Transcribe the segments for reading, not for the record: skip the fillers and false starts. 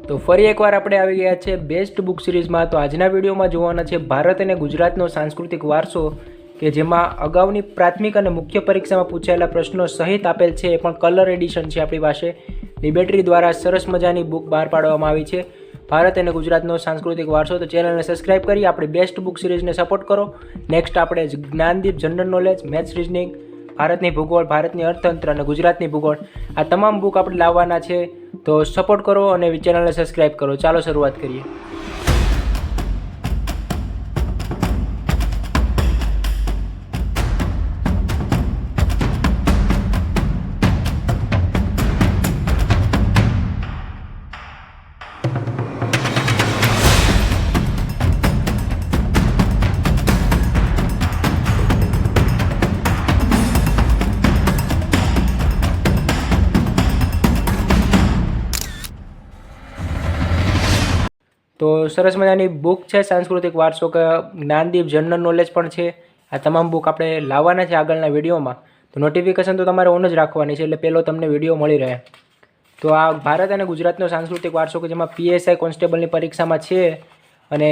તો ફરી એકવાર આપણે આવી ગયા છે બેસ્ટ બુક સિરીઝમાં। તો આજના વિડીયોમાં જોવાના છે ભારત અને ગુજરાતનો સાંસ્કૃતિક વારસો, કે જેમાં અગાઉની પ્રાથમિક અને મુખ્ય પરીક્ષામાં પૂછાયેલા પ્રશ્નો સહિત આપેલ છે, એ પણ કલર એડિશન છે આપણી પાસે। લિબર્ટી દ્વારા સરસ મજાની બુક બહાર પાડવામાં આવી છે, ભારત અને ગુજરાતનો સાંસ્કૃતિક વારસો। તો ચેનલને સબસ્ક્રાઇબ કરી આપણી બેસ્ટ બુક સિરીઝને સપોર્ટ કરો। નેક્સ્ટ આપણે Gyandeep, general knowledge, maths, reasoning, ભારતની ભૂગોળ, ભારતની અર્થતંત્ર અને ગુજરાતની ભૂગોળ, આ તમામ બુક આપણે લાવવાના છે। તો સપોર્ટ કરો અને ચેનલને સબસ્ક્રાઇબ કરો। ચાલો શરૂઆત કરીએ। તો સરસ મજાની બુક છે સાંસ્કૃતિક વારસો, કે જ્ઞાનદીપ, જનરલ નોલેજ પણ છે। આ તમામ બુક આપણે લાવવાના છે આગળના વિડીયોમાં। તો નોટિફિકેશન તો તમારે ઓન જ રાખવાની છે, એટલે પહેલો તમને વિડીયો મળી રહે। તો આ ભારત અને ગુજરાતનો સાંસ્કૃતિક વારસો, કે જેમાં PSI કોન્સ્ટેબલની પરીક્ષામાં છે, અને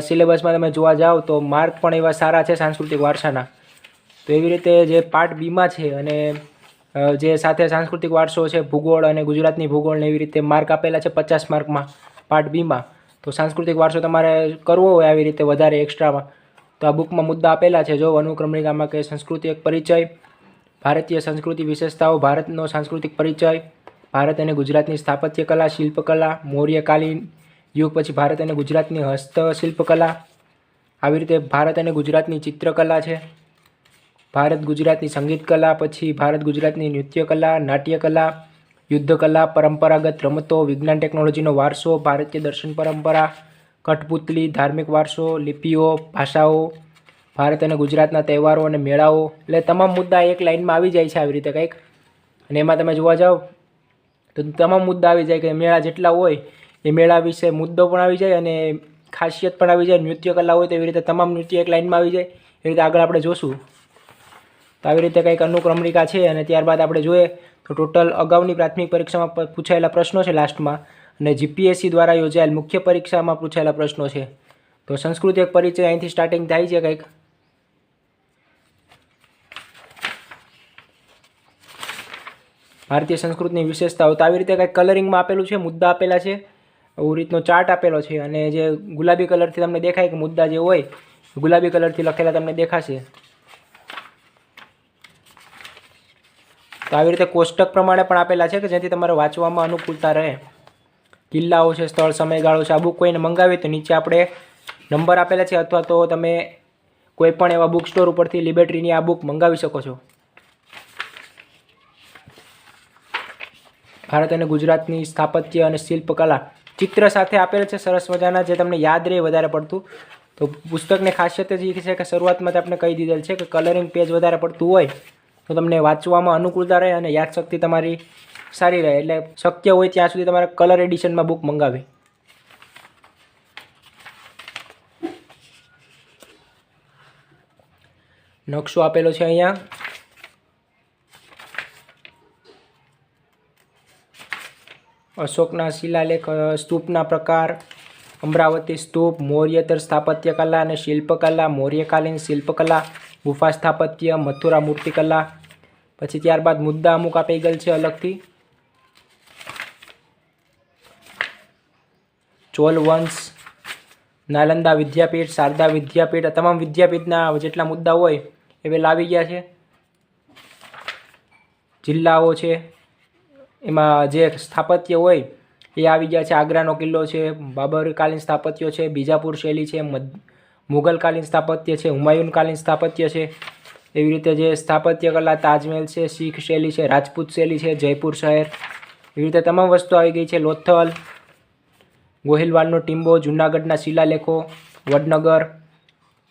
સિલેબસમાં તમે જોવા જાઓ તો માર્ક પણ એવા સારા છે સાંસ્કૃતિક વારસાના। તો એવી રીતે જે પાર્ટ બીમાં છે, અને જે સાથે સાંસ્કૃતિક વારસો છે, ભૂગોળ અને ગુજરાતની ભૂગોળને એવી રીતે માર્ક આપેલા છે 50 માર્કમાં પાર્ટ બીમાં। તો સાંસ્કૃતિક વારસો તમારે કરવો હોય આવી રીતે વધારે એક્સ્ટ્રામાં, તો આ બુકમાં મુદ્દા આપેલા છે। જો અનુક્રમણિકામાં કે સંસ્કૃતિ એક પરિચય, ભારતીય સંસ્કૃતિ વિશેષતાઓ, ભારતનો સાંસ્કૃતિક પરિચય, ભારત અને ગુજરાતની સ્થાપત્ય કલા, શિલ્પકલા, મૌર્યકાલીન યુગ પછી ભારત અને ગુજરાતની હસ્તશિલ્પકલા, આવી રીતે ભારત અને ગુજરાતની ચિત્રકલા છે, ભારત ગુજરાતની સંગીત કલા, પછી ભારત ગુજરાતની નૃત્યકલા, નાટ્યકલા, યુદ્ધકલા, પરંપરાગત રમતો, વિજ્ઞાન ટેકનોલોજીનો વારસો, ભારતીય દર્શન પરંપરા, કઠપુતલી, ધાર્મિક વારસો, લિપિઓ, ભાષાઓ, ભારત અને ગુજરાતના તહેવારો અને મેળાઓ। એટલે તમામ મુદ્દા એક લાઇનમાં આવી જાય છે આવી રીતે કંઈક, અને એમાં તમે જોવા જાઓ તો તમામ મુદ્દા આવી જાય, કે મેળા જેટલા હોય એ મેળા વિશે મુદ્દો પણ આવી જાય અને ખાસિયત પણ આવી જાય। નૃત્ય કલા હોય તો એવી રીતે તમામ નૃત્ય એક લાઇનમાં આવી જાય, એ રીતે આગળ આપણે જોશું। તો આવી રીતે કંઈક અનુક્રમણિકા છે, અને ત્યારબાદ આપણે જોઈએ તો ટોટલ અગાઉની પ્રાથમિક પરીક્ષામાં પૂછાયેલા પ્રશ્નો છે લાસ્ટમાં, અને GPSC દ્વારા યોજાયેલ મુખ્ય પરીક્ષામાં પૂછાયેલા પ્રશ્નો છે। તો સંસ્કૃતિ એક પરિચય અહીંથી સ્ટાર્ટિંગ થાય છે કંઈક, ભારતીય સંસ્કૃતિની વિશેષતાઓ, તો આવી રીતે કંઈક કલરિંગમાં આપેલું છે, મુદ્દા આપેલા છે, આવી રીતનો ચાર્ટ આપેલો છે, અને જે ગુલાબી કલરથી તમને દેખાય કે મુદ્દા જે હોય ગુલાબી કલરથી લખેલા તમને દેખાશે। તો આવી રીતે કોષ્ટક પ્રમાણે પણ આપેલા છે, કે જેથી તમારે વાંચવામાં અનુકૂળતા રહે। કિલ્લાઓ છે, સ્થળ, સમયગાળો છે। આ બુક કોઈને મંગાવી તો નીચે આપણે નંબર આપેલા છે, અથવા તો તમે કોઈ પણ એવા બુક સ્ટોર ઉપરથી લિબર્ટીની આ બુક મંગાવી શકો છો। ભારત અને ગુજરાતની સ્થાપત્ય અને શિલ્પકલા ચિત્ર સાથે આપેલ છે સરસ મજાના, જે તમને યાદ રહે વધારે પડતું। તો પુસ્તકની ખાસિયત જ એ છે કે શરૂઆતમાં જ આપણે કહી દીધેલ છે કે કલરિંગ પેજ વધારે પડતું હોય તો તમને વાંચવામાં અનુકૂળતા રહે અને યાદશક્તિ તમારી સારી રહે, એટલે શક્ય હોય ત્યાં સુધી તમારે કલર એડિશનમાં બુક મંગાવી। નકશો આપેલો છે અહીંયા, અશોકના શિલાલેખ, સ્તૂપના પ્રકાર, અમરાવતી સ્તૂપ, મૌર્યતર સ્થાપત્ય કલા અને શિલ્પકલા, મૌર્યકાલીન શિલ્પકલા, ગુફા સ્થાપત્ય, મથુરા મૂર્તિકલા। પછી ત્યારબાદ મુદ્દા અમુક આપી ગયેલ છે અલગથી, ચોલ વંશ, નાલંદા વિદ્યાપીઠ, શારદા વિદ્યાપીઠ, આ તમામ વિદ્યાપીઠના જેટલા મુદ્દા હોય એ પેલા આવી ગયા છે। જિલ્લાઓ છે, એમાં જે સ્થાપત્ય હોય એ આવી ગયા છે। આગ્રાનો કિલ્લો છે, બાબરકાલીન સ્થાપત્યો છે, બીજાપુર શૈલી છે, મુગલકાલીન સ્થાપત્ય છે, હુમાયુનકાલીન સ્થાપત્ય છે। એવી રીતે જે સ્થાપત્ય કલા, તાજમહેલ છે, શીખ શૈલી છે, રાજપૂત શૈલી છે, જયપુર શહેર, એવી રીતે તમામ વસ્તુ આવી ગઈ છે। લોથલ, ગોહિલવાડનો ટીંબો, જૂનાગઢના શિલાલેખો, વડનગર,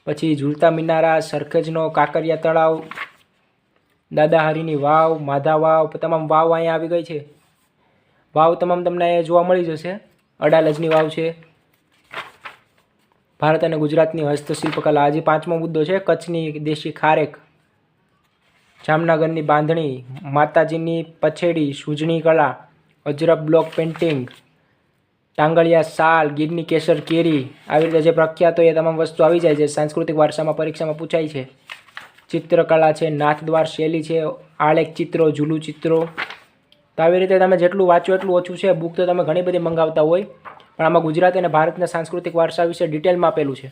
પછી ઝૂલતા મિનારા, સરખેજનો કાંકરિયા તળાવ, દાદાહરીની વાવ, માધા વાવ, તમામ વાવ અહીંયા આવી ગઈ છે। વાવ તમામ તમને અહીંયા જોવા મળી જશે। અડાલજની વાવ છે। ભારત અને ગુજરાતની હસ્તશિલ્પકલા, આજે 5મો મુદ્દો છે, કચ્છની દેશી ખારેક, જામનગરની બાંધણી, માતાજીની પછેડી, સૂજણી કલા, અજરક બ્લોક પેઇન્ટિંગ, ટાંગળિયા શાલ, ગીરની કેસર કેરી, આવી રીતે જે પ્રખ્યાત હોય એ તમામ વસ્તુ આવી જાય છે. સાંસ્કૃતિક વારસામાં પરીક્ષામાં પૂછાય છે. ચિત્રકલા છે, નાથદ્વાર શૈલી છે, આલેખ ચિત્રો, ઝૂલું ચિત્રો. તો આવી રીતે તમે જેટલું વાંચો એટલું ઓછું છે. બુક તો તમે ઘણી બધી મંગાવતા હોય, પણ આમાં ગુજરાત અને ભારતના સાંસ્કૃતિક વારસા વિશે ડિટેલમાં આપેલું છે.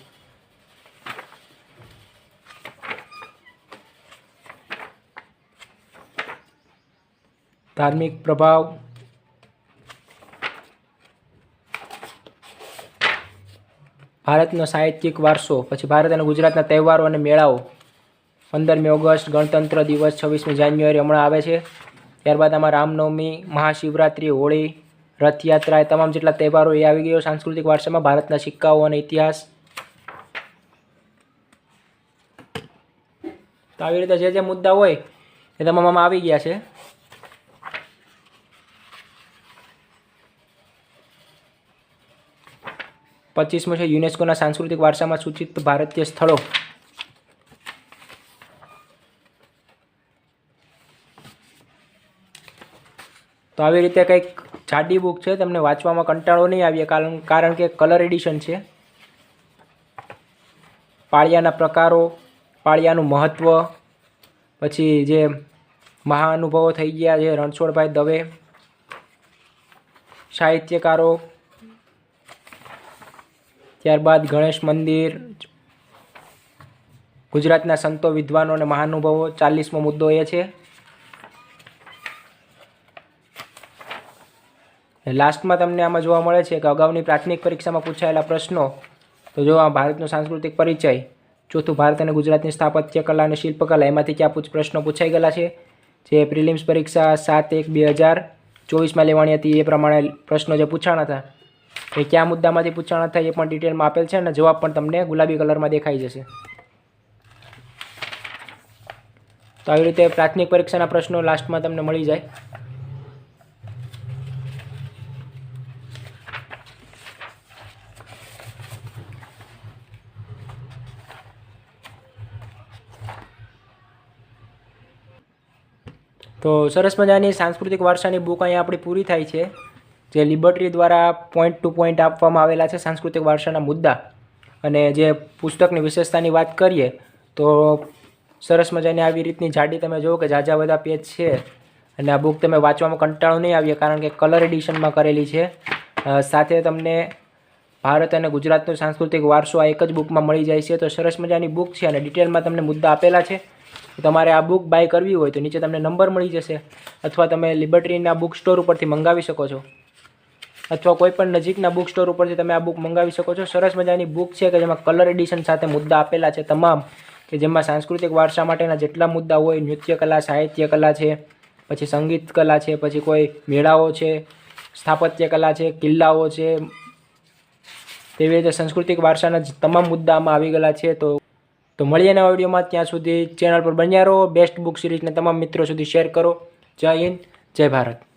ધાર્મિક પ્રભાવ, ભારતનો સાહિત્યિક વારસો, પછી ભારત અને ગુજરાતના તહેવારો અને મેળાઓ. 15મી ઓગસ્ટ, ગણતંત્ર દિવસ, 26મી જાન્યુઆરી હમણાં આવે છે. ત્યારબાદ આમાં રામનવમી, મહાશિવરાત્રિ, હોળી, રથયાત્રા, એ તમામ જેટલા તહેવારો એ આવી ગયો સાંસ્કૃતિક વારસામાં. ભારતના સિક્કાઓ અને ઇતિહાસ. તો આવી રીતે જે મુદ્દા હોય એ તમામ આમાં આવી ગયા છે. પચીસમું છે યુનેસ્કોના સાંસ્કૃતિક વારસામાં સૂચિત ભારતીય સ્થળો. તો આવી રીતે કંઈક જાડી બુક છે, તમને વાંચવામાં કંટાળો નહીં આવે કારણ કે કલર એડિશન છે. પાળિયાના પ્રકારો, પાળિયાનું મહત્ત્વ, પછી જે મહાઅનુભવો થઈ ગયા છે રણછોડભાઈ દવે, સાહિત્યકારો, ત્યારબાદ ગણેશ મંદિર, ગુજરાતના સંતો, વિદ્વાનો અને મહાનુભાવો. 40મો મુદ્દો એ છે. લાસ્ટમાં તમને આમાં જોવા મળે છે કે અગાઉની પ્રાથમિક પરીક્ષામાં પૂછાયેલા પ્રશ્નો. તો જો આ ભારતનો સાંસ્કૃતિક પરિચય, ચોથું ભારત અને ગુજરાતની સ્થાપત્ય કલા અને શિલ્પકલા, એમાંથી ક્યાં પ્રશ્નો પૂછાઈ ગયેલા છે. જે પ્રિલિમ્સ પરીક્ષા 7/1/2024માં લેવાની હતી એ પ્રમાણે પ્રશ્નો જે પૂછાણા હતા એ કયા મુદ્દામાંથી પૂછાણા હતા એ પણ ડિટેલમાં આપેલ છે અને જવાબ પણ તમને ગુલાબી કલરમાં દેખાઈ જશે. તો આવી રીતે પ્રાથમિક પરીક્ષાના પ્રશ્નો લાસ્ટમાં તમને મળી જાય. તો સરસ મજાની સાંસ્કૃતિક વારસાની બુક અહીંયા આપણી પૂરી થાય છે. જે લિબર્ટી દ્વારા પોઈન્ટ ટુ પોઈન્ટ આપવામાં આવેલા છે સાંસ્કૃતિક વારસાના મુદ્દા. અને જે પુસ્તકની વિશેષતાની વાત કરીએ તો સરસ મજાની આવી રીતની જાડી તમે જુઓ કે ઝાઝા બધા પેજ છે. અને આ બુક તમે વાંચવામાં કંટાળો નહીં આવે કારણ કે કલર એડિશનમાં કરેલી છે. સાથે તમને ભારત અને ગુજરાતનો સાંસ્કૃતિક વારસો આ એક જ બુકમાં મળી જાય છે. તો સરસ મજાની બુક છે અને ડિટેલમાં તમને મુદ્દા આપેલા છે. તમારે આ બુક બાય કરવી હોય તો નીચે તમને નંબર મળી જશે, અથવા તમે લિબર્ટીના બુક સ્ટોર ઉપરથી મંગાવી શકો છો, અથવા કોઈ પણ નજીકના બુક સ્ટોર ઉપરથી તમે આ બુક મંગાવી શકો છો. સરસ મજાની બુક છે કે જેમાં કલર એડિશન સાથે મુદ્દા આપેલા છે તમામ, કે જેમાં સાંસ્કૃતિક વારસા માટેના જેટલા મુદ્દા હોય, નૃત્ય કલા, સાહિત્ય કલા છે, પછી સંગીત કલા છે, પછી કોઈ મેળાઓ છે, સ્થાપત્ય કલા છે, કિલ્લાઓ છે, તેવી રીતે સાંસ્કૃતિક વારસાના તમામ મુદ્દા આમાં આવી ગયેલા છે. તો મળીએ નવા વિડીયોમાં. ત્યાં સુધી ચેનલ પર બન્યા રહો. બેસ્ટ બુક સિરીઝને તમામ મિત્રો સુધી શેર કરો. જય હિન્દ, જય ભારત.